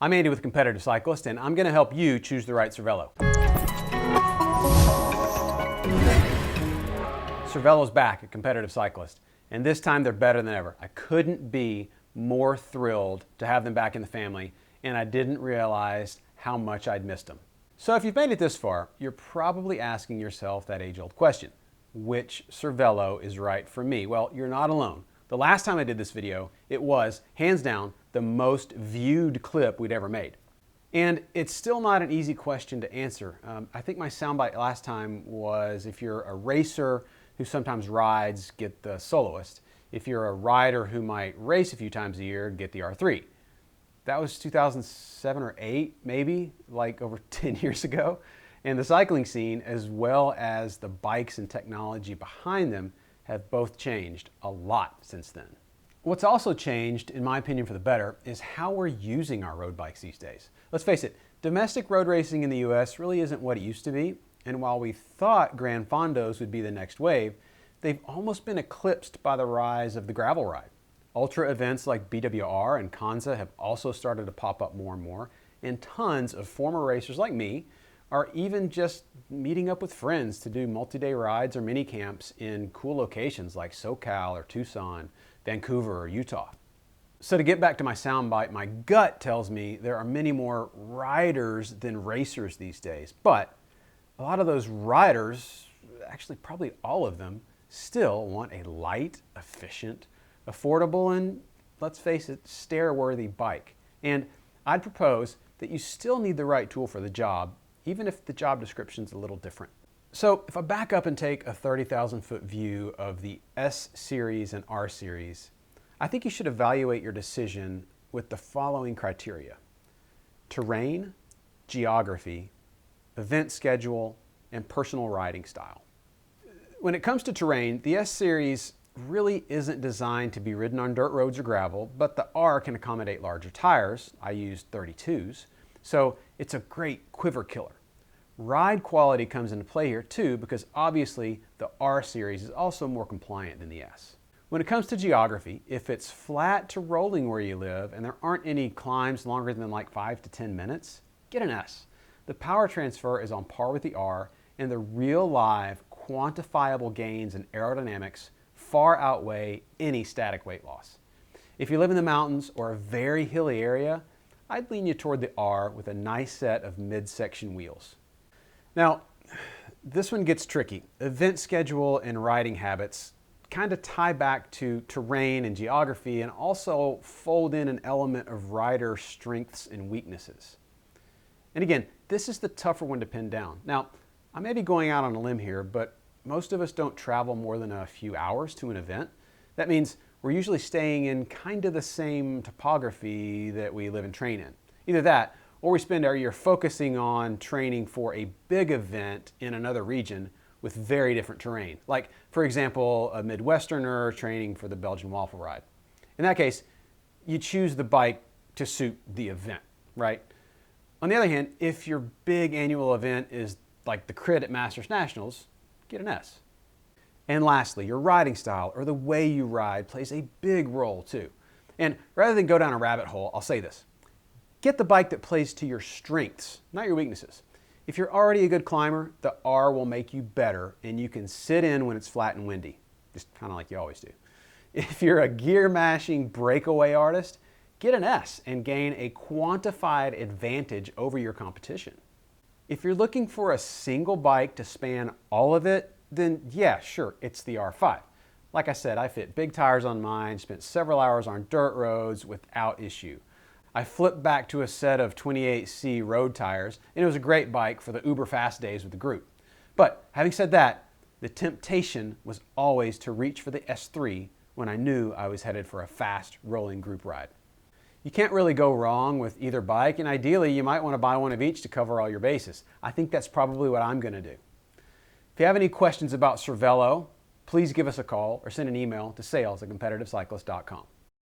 I'm Andy with Competitive Cyclist, and I'm going to help you choose the right Cervelo. Cervelo's back at Competitive Cyclist, and this time they're better than ever. I couldn't be more thrilled to have them back in the family, and I didn't realize how much I'd missed them. So if you've made it this far, you're probably asking yourself that age-old question: which Cervelo is right for me? Well, you're not alone. The last time I did this video, it was, hands down, the most viewed clip we'd ever made. And it's still not an easy question to answer. I think my soundbite last time was, if you're a racer who sometimes rides, get the Soloist. If you're a rider who might race a few times a year, get the R3. That was 2007 or 8, maybe, like over 10 years ago. And the cycling scene, as well as the bikes and technology behind them, have both changed a lot since then. What's also changed, in my opinion for the better, is how we're using our road bikes these days. Let's face it, domestic road racing in the US really isn't what it used to be, and while we thought Gran Fondos would be the next wave, they've almost been eclipsed by the rise of the gravel ride. Ultra events like BWR and Kanza have also started to pop up more and more, and tons of former racers like me are even just meeting up with friends to do multi-day rides or mini camps in cool locations like SoCal or Tucson, Vancouver or Utah. So to get back to my soundbite, my gut tells me there are many more riders than racers these days, but a lot of those riders, actually probably all of them, still want a light, efficient, affordable, and let's face it, stare-worthy bike. And I'd propose that you still need the right tool for the job, even if the job description's a little different. So if I back up and take a 30,000-foot view of the S Series and R Series, I think you should evaluate your decision with the following criteria: terrain, geography, event schedule, and personal riding style. When it comes to terrain, the S Series really isn't designed to be ridden on dirt roads or gravel, but the R can accommodate larger tires. I used 32s. So it's a great quiver killer. Ride quality comes into play here too, because obviously the R Series is also more compliant than the S. When it comes to geography, if it's flat to rolling where you live and there aren't any climbs longer than like 5 to 10 minutes, get an S. The power transfer is on par with the R, and the real live quantifiable gains in aerodynamics far outweigh any static weight loss. If you live in the mountains or a very hilly area, I'd lean you toward the R with a nice set of midsection wheels. Now, this one gets tricky. Event schedule and riding habits kind of tie back to terrain and geography, and also fold in an element of rider strengths and weaknesses. And again, this is the tougher one to pin down. Now, I may be going out on a limb here, but most of us don't travel more than a few hours to an event. That means we're usually staying in kind of the same topography that we live and train in. Either that, or we spend our year focusing on training for a big event in another region with very different terrain. Like, for example, a Midwesterner training for the Belgian Waffle Ride. In that case, you choose the bike to suit the event, right? On the other hand, if your big annual event is like the crit at Masters Nationals, get an S. And lastly, your riding style, or the way you ride, plays a big role too. And rather than go down a rabbit hole, I'll say this: get the bike that plays to your strengths, not your weaknesses. If you're already a good climber, the R will make you better, and you can sit in when it's flat and windy, just kind of like you always do. If you're a gear-mashing breakaway artist, get an S and gain a quantified advantage over your competition. If you're looking for a single bike to span all of it, then yeah, sure, it's the R5. Like I said, I fit big tires on mine, spent several hours on dirt roads without issue. I flipped back to a set of 28C road tires, and it was a great bike for the uber fast days with the group. But having said that, the temptation was always to reach for the S3 when I knew I was headed for a fast rolling group ride. You can't really go wrong with either bike, and ideally you might want to buy one of each to cover all your bases. I think that's probably what I'm going to do. If you have any questions about Cervelo, please give us a call or send an email to sales@competitivecyclist.com.